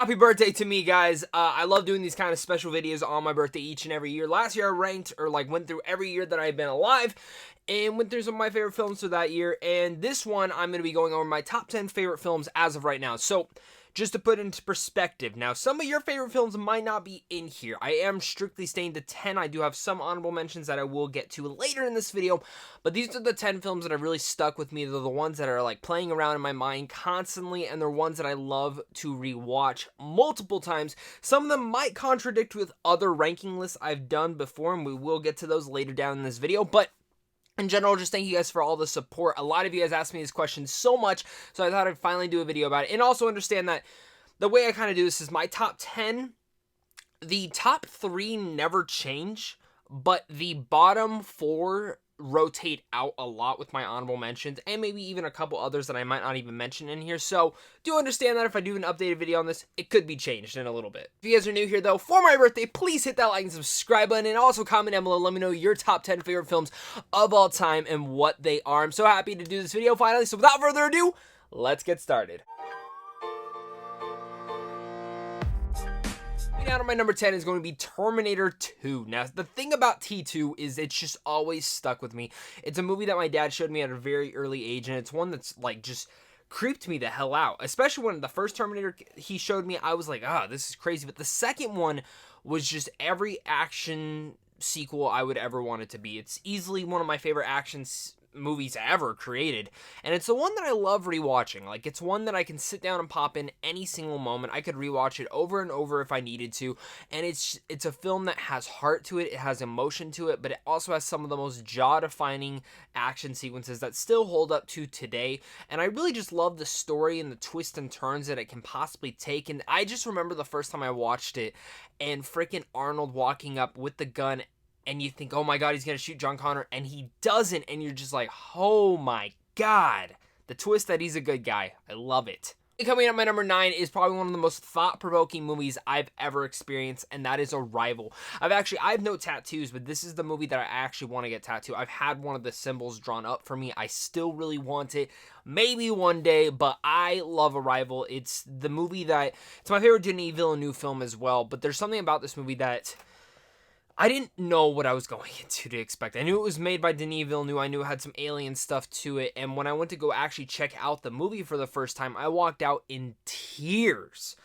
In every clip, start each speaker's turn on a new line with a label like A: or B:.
A: Happy birthday to me, guys. I love doing these kind of special videos on my birthday each and every year. Last year I ranked, or like went through every year that I've been alive and went through some of my favorite films for that year. And this one, I'm going to be going over my top 10 favorite films as of right now. So just to put into perspective, now some of your favorite films might not be in here. I am strictly staying to 10. I do have some honorable mentions that I will get to later in this video, but these are the 10 films that have really stuck with me. They're the ones that are like playing around in my mind constantly, and they're ones that I love to rewatch multiple times. Some of them might contradict with other ranking lists I've done before, and we will get to those later down in this video, but in general, just thank you guys for all the support. A lot of you guys asked me this question so much, so I thought I'd finally do a video about it. And also understand that the way I kind of do this is my top 10, the top 3 never change, but the bottom 4 rotate out a lot with my honorable mentions, and maybe even a couple others that I might not even mention in here. So do understand that if I do an updated video on this, it could be changed in a little bit. If you guys are new here though, for my birthday, please hit that like and subscribe button, and also comment down below. Let me know your top 10 favorite films of all time and what they are. I'm so happy to do this video finally. So without further ado, let's get started. Down on my number 10 is going to be Terminator 2. Now, the thing about T2 is it's just always stuck with me. It's a movie that my dad showed me at a very early age, and it's one that's like just creeped me the hell out. Especially when the first Terminator he showed me, I was like, this is crazy. But the second one was just every action sequel I would ever want it to be. It's easily one of my favorite movies ever created, and it's the one that I love rewatching. Like, it's one that I can sit down and pop in any single moment. I could rewatch it over and over if I needed to, and it's a film that has heart to it, it has emotion to it, but it also has some of the most jaw-defining action sequences that still hold up to today, and I really just love the story and the twists and turns that it can possibly take. And I just remember the first time I watched it, and freaking Arnold walking up with the gun, and you think, oh my god, he's going to shoot John Connor, and he doesn't, and you're just like, oh my god. The twist that he's a good guy. I love it. Coming up, my number 9 is probably one of the most thought-provoking movies I've ever experienced, and that is Arrival. I have no tattoos, but this is the movie that I actually want to get tattooed. I've had one of the symbols drawn up for me. I still really want it. Maybe one day, but I love Arrival. It's the movie that, it's my favorite Denis Villeneuve film as well, but there's something about this movie that I didn't know what I was going into to expect. I knew it was made by Denis Villeneuve. I knew it had some alien stuff to it. And when I went to go actually check out the movie for the first time, I walked out in tears.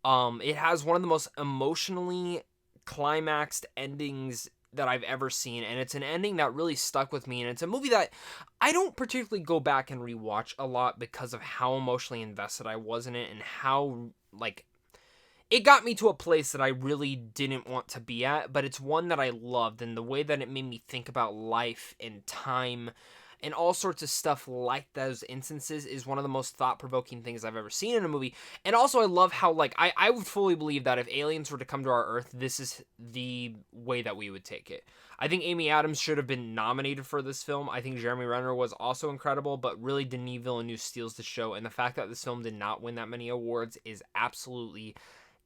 A: It has one of the most emotionally climaxed endings that I've ever seen. And it's an ending that really stuck with me. And it's a movie that I don't particularly go back and rewatch a lot because of how emotionally invested I was in it and how, like, it got me to a place that I really didn't want to be at, but it's one that I loved, and the way that it made me think about life and time and all sorts of stuff like those instances is one of the most thought-provoking things I've ever seen in a movie. And also I love how, like, I would fully believe that if aliens were to come to our Earth, this is the way that we would take it. I think Amy Adams should have been nominated for this film. I think Jeremy Renner was also incredible, but really Denis Villeneuve steals the show, and the fact that this film did not win that many awards is absolutely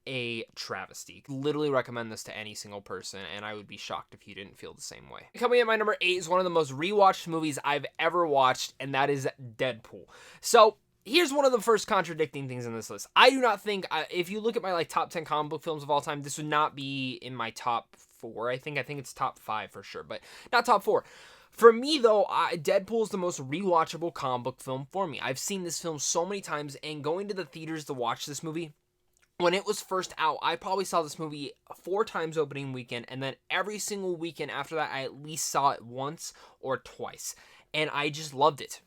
A: a travesty. Literally recommend this to any single person, and I would be shocked if you didn't feel the same way. Coming in at my number 8 is one of the most rewatched movies I've ever watched, and that is Deadpool. So here's one of the first contradicting things in this list. I do not think, if you look at my top 10 comic book films of all time, this would not be in my top 4. I think it's top 5 for sure, but not top 4. For me, though, Deadpool is the most rewatchable comic book film for me. I've seen this film so many times, and going to the theaters to watch this movie, when it was first out, I probably saw this movie 4 times opening weekend, and then every single weekend after that, I at least saw it once or twice, and I just loved it.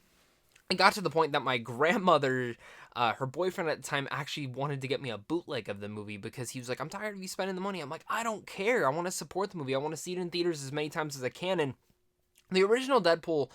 A: It got to the point that my grandmother, her boyfriend at the time, actually wanted to get me a bootleg of the movie because he was like, I'm tired of you spending the money. I'm like, I don't care. I want to support the movie. I want to see it in theaters as many times as I can, and the original Deadpool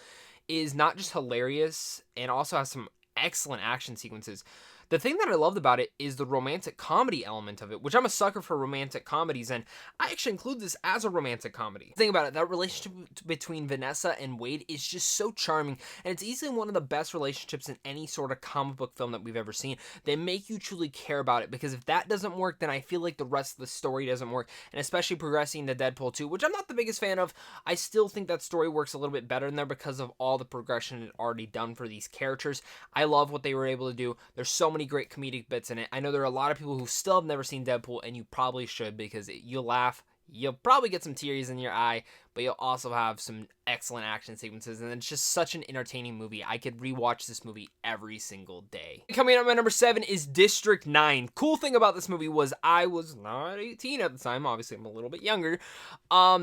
A: is not just hilarious and also has some excellent action sequences. The thing that I loved about it is the romantic comedy element of it, which I'm a sucker for romantic comedies, and I actually include this as a romantic comedy. Think about it, that relationship between Vanessa and Wade is just so charming, and it's easily one of the best relationships in any sort of comic book film that we've ever seen. They make you truly care about it, because if that doesn't work, then I feel like the rest of the story doesn't work, and especially progressing to Deadpool 2, which I'm not the biggest fan of. I still think that story works a little bit better in there because of all the progression it already done for these characters. I love what they were able to do. There's so many many great comedic bits in it. I know there are a lot of people who still have never seen Deadpool, and you probably should, because you'll laugh. You'll probably get some tears in your eye, but you'll also have some excellent action sequences, and it's just such an entertaining movie. I could rewatch this movie every single day. Coming up at number 7 is District 9. Cool thing about this movie was I was not 18 at the time. Obviously, I'm a little bit younger.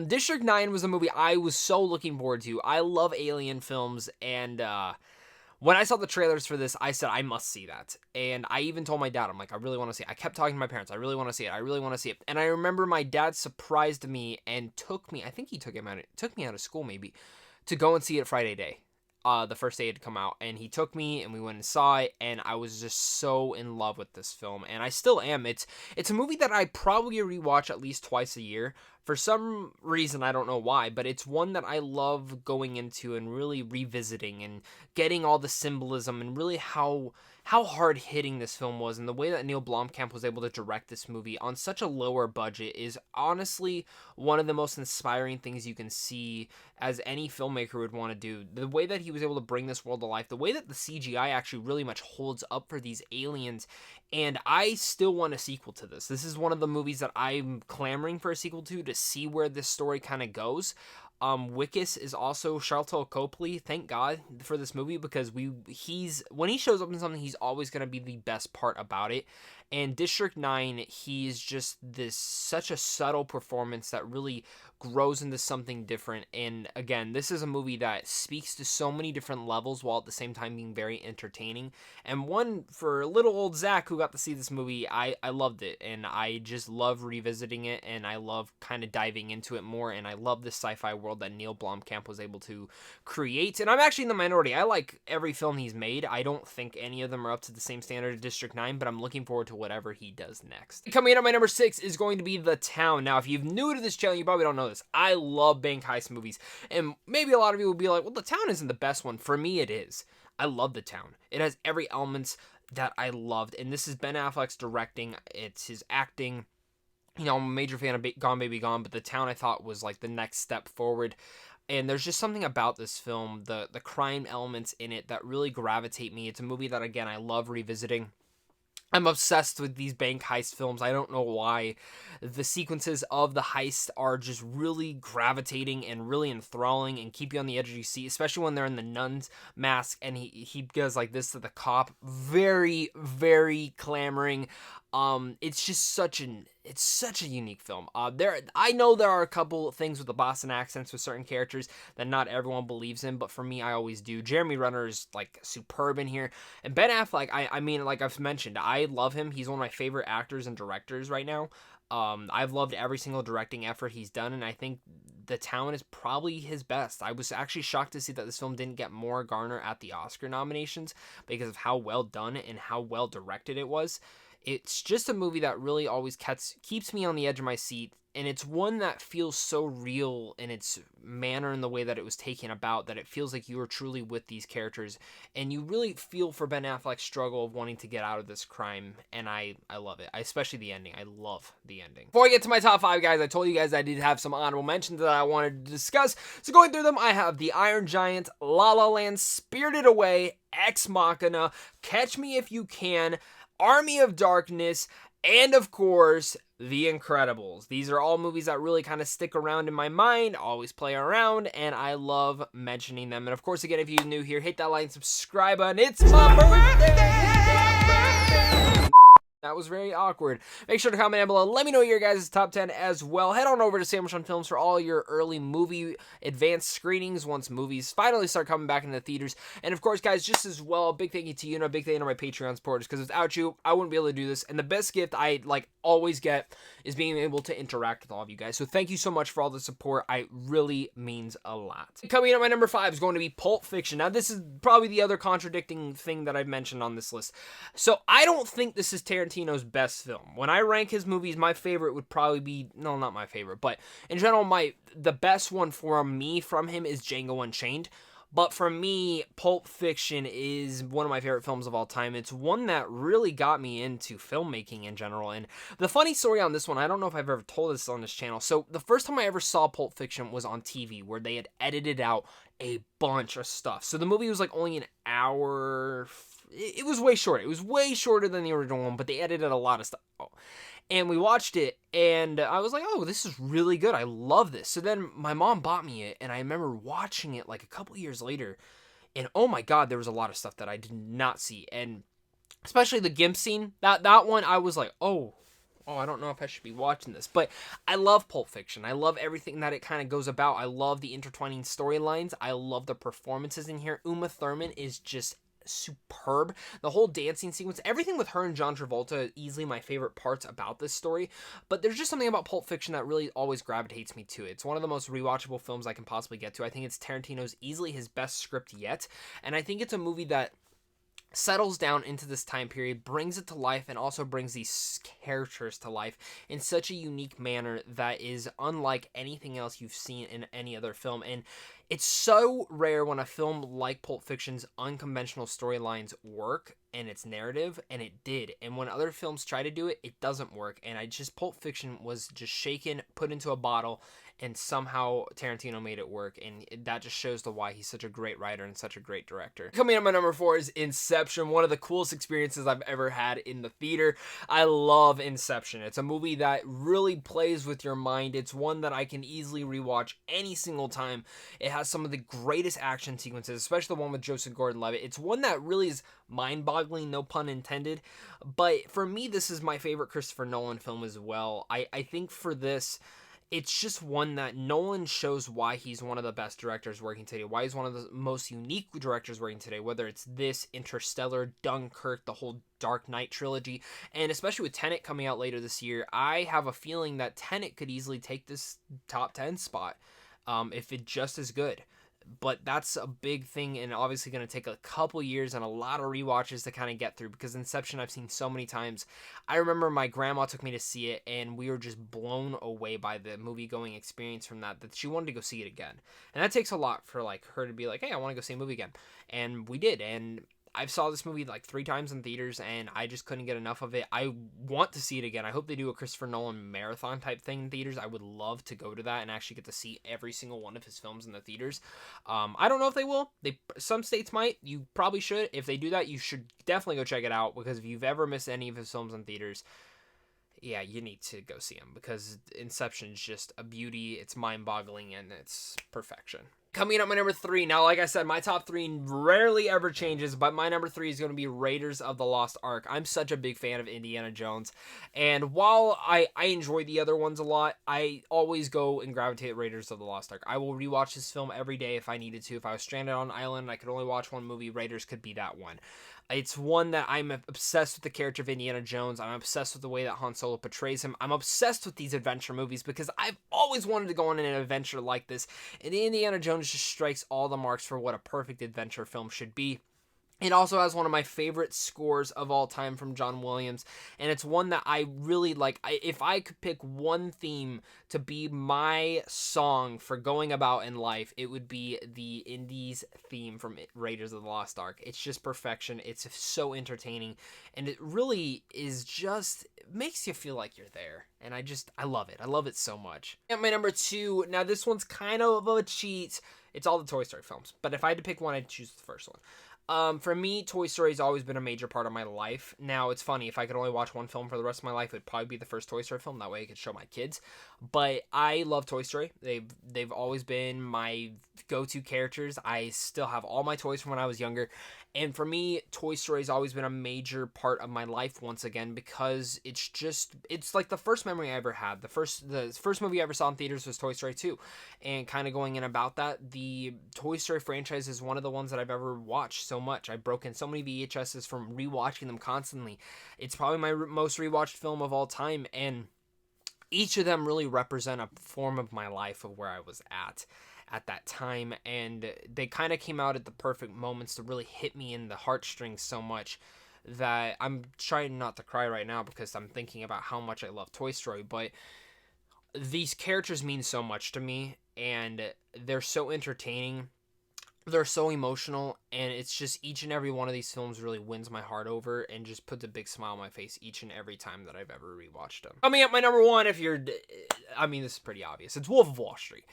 A: District 9 was a movie I was so looking forward to. I love alien films, and when I saw the trailers for this, I said, I must see that. And I even told my dad, I'm like, I really want to see it. I kept talking to my parents, I really want to see it. I really want to see it. And I remember my dad surprised me and took me, I think he took me out of school maybe, to go and see it Friday day. The first day it had come out. And he took me and we went and saw it. And I was just so in love with this film. And I still am. It's a movie that I probably rewatch at least twice a year. For some reason, I don't know why, but it's one that I love going into and really revisiting and getting all the symbolism and really how hard-hitting this film was, and the way that Neil Blomkamp was able to direct this movie on such a lower budget is honestly one of the most inspiring things you can see as any filmmaker would want to do. The way that he was able to bring this world to life, the way that the CGI actually really much holds up for these aliens, and I still want a sequel to this. This is one of the movies that I'm clamoring for a sequel to see where this story kind of goes. Wickus is also Sharlto Copley. Thank God for this movie, because when he shows up in something, he's always going to be the best part about it. And District 9, he's just such a subtle performance that really grows into something different. And again, this is a movie that speaks to so many different levels while at the same time being very entertaining. And one for little old Zach who got to see this movie, I loved it. And I just love revisiting it, and I love kind of diving into it more. And I love the sci-fi world that Neil Blomkamp was able to create. And I'm actually in the minority. I like every film he's made. I don't think any of them are up to the same standard of District 9, but I'm looking forward to whatever he does next. Coming in at my number 6 is going to be The Town. Now, if you're new to this channel, you probably don't know this. I love bank heist movies, and maybe a lot of you will be like, well, The Town isn't the best one. For me, it is. I love The Town. It has every element that I loved, and this is Ben Affleck's directing. It's his acting. You know, I'm a major fan of Gone Baby Gone, but The Town I thought was like the next step forward. And there's just something about this film, the crime elements in it, that really gravitate me. It's a movie that, again, I love revisiting. I'm obsessed with these bank heist films. I don't know why. The sequences of the heist are just really gravitating and really enthralling and keep you on the edge of your seat, especially when they're in the nun's mask and he goes like this to the cop. Very, very clamoring. It's just such a unique film. I know there are a couple things with the Boston accents with certain characters that not everyone believes in, but for me, I always do. Jeremy Renner is like superb in here, and Ben Affleck. I mean, like I've mentioned, I love him. He's one of my favorite actors and directors right now. I've loved every single directing effort he's done, and I think The Town is probably his best. I was actually shocked to see that this film didn't get more garner at the Oscar nominations because of how well done and how well directed it was. It's just a movie that really always keeps me on the edge of my seat, and it's one that feels so real in its manner and the way that it was taken about, that it feels like you are truly with these characters, and you really feel for Ben Affleck's struggle of wanting to get out of this crime, and I love it. Especially the ending. I love the ending. Before I get to my top 5, guys, I told you guys I did have some honorable mentions that I wanted to discuss, so going through them, I have The Iron Giant, La La Land, Spirited Away, Ex Machina, Catch Me If You Can, Army of Darkness, and of course, The Incredibles. These are all movies that really kind of stick around in my mind, always play around, and I love mentioning them. And of course, again, if you're new here, hit that like and subscribe button. It's my birthday! That was very awkward. Make sure to comment down below. Let me know your guys' top 10 as well. Head on over to Sandwich on Films for all your early movie advanced screenings once movies finally start coming back into the theaters. And of course, guys, just as well, a big thank you to you and a big thank you to my Patreon supporters, because without you, I wouldn't be able to do this. And the best gift I always get is being able to interact with all of you guys. So thank you so much for all the support. It really means a lot. Coming in at my number 5 is going to be Pulp Fiction. Now, this is probably the other contradicting thing that I've mentioned on this list. So I don't think this is Tarantino's best film. When I rank his movies, my favorite would probably be, no, not my favorite, but in general, the best one for me from him is Django Unchained. But for me, Pulp Fiction is one of my favorite films of all time. It's one that really got me into filmmaking in general. And the funny story on this one, I don't know if I've ever told this on this channel. So the first time I ever saw Pulp Fiction was on TV, where they had edited out a bunch of stuff. So the movie was like only an hour, it was way short. It was way shorter than the original one, but they edited a lot of stuff. And we watched it, and I was like, oh, this is really good. I love this. So then my mom bought me it, and I remember watching it like a couple years later, and oh my god, there was a lot of stuff that I did not see. And especially the Gimp scene, that one, I was like, oh, I don't know if I should be watching this. But I love Pulp Fiction. I love everything that it kind of goes about. I love the intertwining storylines. I love the performances in here. Uma Thurman is just superb. The whole dancing sequence, everything with her and John Travolta, easily my favorite parts about this story. But there's just something about Pulp Fiction that really always gravitates me to it. It's one of the most rewatchable films I can possibly get to. I think it's Tarantino's easily his best script yet. And I think it's a movie that settles down into this time period, brings it to life, and also brings these characters to life in such a unique manner that is unlike anything else you've seen in any other film. And it's so rare when a film like Pulp Fiction's unconventional storylines work and its narrative, and it did. And when other films try to do it, it doesn't work. And Pulp Fiction was just shaken, put into a bottle, and somehow Tarantino made it work, and that just shows why he's such a great writer and such a great director. Coming up, my number 4 is Inception, one of the coolest experiences I've ever had in the theater. I love Inception. It's a movie that really plays with your mind. It's one that I can easily rewatch any single time. It has some of the greatest action sequences, especially the one with Joseph Gordon-Levitt. It's one that really is mind-boggling, no pun intended. But for me, this is my favorite Christopher Nolan film as well. I think for this, it's just one that Nolan shows why he's one of the best directors working today, why he's one of the most unique directors working today, whether it's this, Interstellar, Dunkirk, the whole Dark Knight trilogy, and especially with Tenet coming out later this year. I have a feeling that Tenet could easily take this top 10 spot if it's just as good. But that's a big thing, and obviously going to take a couple years and a lot of rewatches to kind of get through, because Inception I've seen so many times. I remember my grandma took me to see it, and we were just blown away by the movie-going experience from that she wanted to go see it again. And that takes a lot for her to be like, hey, I want to go see a movie again. And we did, and I saw this movie 3 times in theaters, and I just couldn't get enough of it. I want to see it again. I hope they do a Christopher Nolan marathon type thing in theaters. I would love to go to that and actually get to see every single one of his films in the theaters. I don't know if they will. Some states might. You probably should. If they do that, you should definitely go check it out, because if you've ever missed any of his films in theaters, yeah, you need to go see him, because Inception is just a beauty. It's mind-boggling, and it's perfection. Coming up, my number 3. Now, like I said, my top 3 rarely ever changes, but my number 3 is going to be Raiders of the Lost Ark. I'm such a big fan of Indiana Jones, and while I enjoy the other ones a lot, I always go and gravitate Raiders of the Lost Ark. I will rewatch this film every day if I needed to. If I was stranded on an island and I could only watch one movie, Raiders could be that one. It's one that I'm obsessed with the character of Indiana Jones. I'm obsessed with the way that Han Solo portrays him. I'm obsessed with these adventure movies because I've always wanted to go on an adventure like this. And Indiana Jones just strikes all the marks for what a perfect adventure film should be. It also has one of my favorite scores of all time from John Williams, and it's one that I really like. If I could pick one theme to be my song for going about in life, it would be the Indy's theme from Raiders of the Lost Ark. It's just perfection. It's so entertaining, and it really is just, it makes you feel like you're there, and I love it. I love it so much. At my number 2, now this one's kind of a cheat. It's all the Toy Story films, but if I had to pick one, I'd choose the first one. For me, Toy Story has always been a major part of my life. Now, it's funny, if I could only watch one film for the rest of my life, it would probably be the first Toy Story film. That way I could show my kids. But I love Toy Story. They've always been my go-to characters. I still have all my toys from when I was younger. And for me, Toy Story has always been a major part of my life once again, because it's like the first memory I ever had. The first movie I ever saw in theaters was Toy Story 2. And kind of going in about that, the Toy Story franchise is one of the ones that I've ever watched so much. I've broken so many VHSs from rewatching them constantly. It's probably my most rewatched film of all time, and each of them really represent a form of my life of where I was at that time, and they kind of came out at the perfect moments to really hit me in the heartstrings so much that I'm trying not to cry right now because I'm thinking about how much I love Toy Story. But these characters mean so much to me, and they're so entertaining. they're so emotional, and it's just each and every one of these films really wins my heart over and just puts a big smile on my face each and every time that I've ever rewatched them. Coming up, my number one, if you're, I mean, this is pretty obvious. It's Wolf of Wall Street.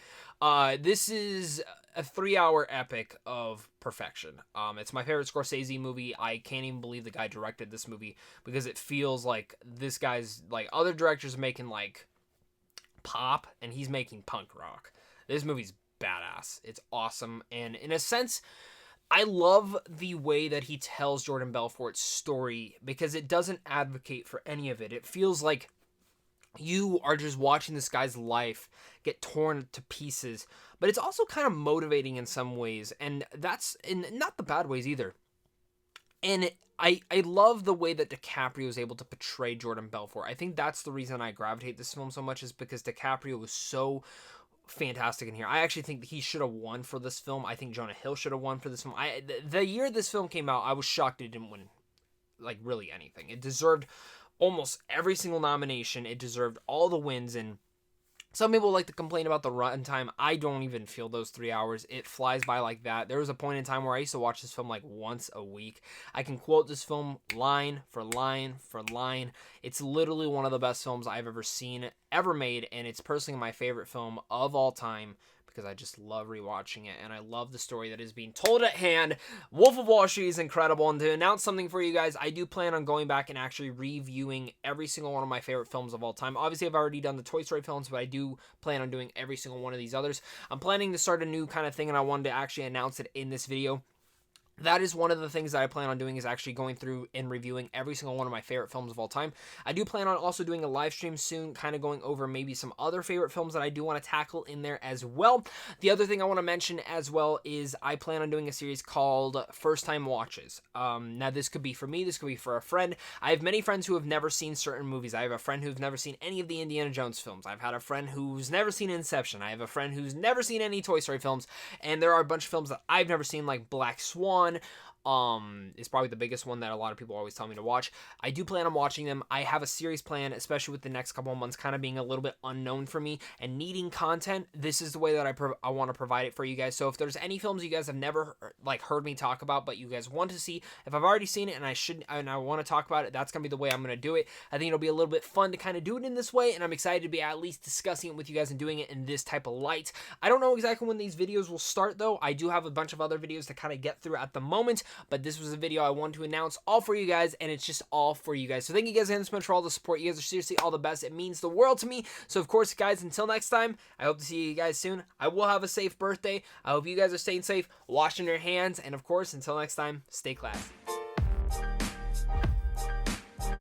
A: This is a 3-hour epic of perfection. It's my favorite Scorsese movie. I can't even believe the guy directed this movie because it feels like this guy's, like, other directors making, like, pop, and he's making punk rock. This movie's badass. It's awesome, and in a sense, I love the way that he tells Jordan Belfort's story because it doesn't advocate for any of it. It feels like you are just watching this guy's life get torn to pieces, but it's also kind of motivating in some ways, and that's in not the bad ways either. And I love the way that DiCaprio is able to portray Jordan Belfort. I think that's the reason I gravitate this film so much, is because DiCaprio was so fantastic in here. I actually think he should have won for this film. I think Jonah Hill should have won for this film. The year this film came out, I was shocked it didn't win, like, really anything. It deserved almost every single nomination. It deserved all the wins, and some people like to complain about the runtime. I don't even feel those 3 hours. It flies by like that. There was a point in time where I used to watch this film like once a week. I can quote this film line for line for line. It's literally one of the best films I've ever seen, ever made, and it's personally my favorite film of all time because I just love rewatching it, and I love the story that is being told at hand. Wolf of Wall Street is incredible, and to announce something for you guys, I do plan on going back and actually reviewing every single one of my favorite films of all time. Obviously, I've already done the Toy Story films, but I do plan on doing every single one of these others. I'm planning to start a new kind of thing, and I wanted to actually announce it in this video. That is one of the things that I plan on doing, is actually going through and reviewing every single one of my favorite films of all time. I do plan on also doing a live stream soon, kind of going over maybe some other favorite films that I do want to tackle in there as well. The other thing I want to mention as well is I plan on doing a series called First Time Watches. Now, this could be for me, this could be for a friend. I have many friends who have never seen certain movies. I have a friend who's never seen any of the Indiana Jones films. I've had a friend who's never seen Inception. I have a friend who's never seen any Toy Story films. And there are a bunch of films that I've never seen, like Black Swan, is probably the biggest one that a lot of people always tell me to watch. I do plan on watching them. I have a series plan, especially with the next couple of months kind of being a little bit unknown for me and needing content. This is the way that I want to provide it for you guys. So if there's any films you guys have never heard me talk about, but you guys want to see, if I've already seen it and I want to talk about it, that's going to be the way I'm going to do it. I think it'll be a little bit fun to kind of do it in this way, and I'm excited to be at least discussing it with you guys and doing it in this type of light. I don't know exactly when these videos will start, though. I do have a bunch of other videos to kind of get through at the moment, but this was a video I wanted to announce all for you guys, and it's just all for you guys. So thank you guys again so much for all the support. You guys are seriously all the best. It means the world to me. So of course, guys, until next time, I hope to see you guys soon. I will have a safe birthday. I hope you guys are staying safe, washing your hands, and of course, until next time, stay classy.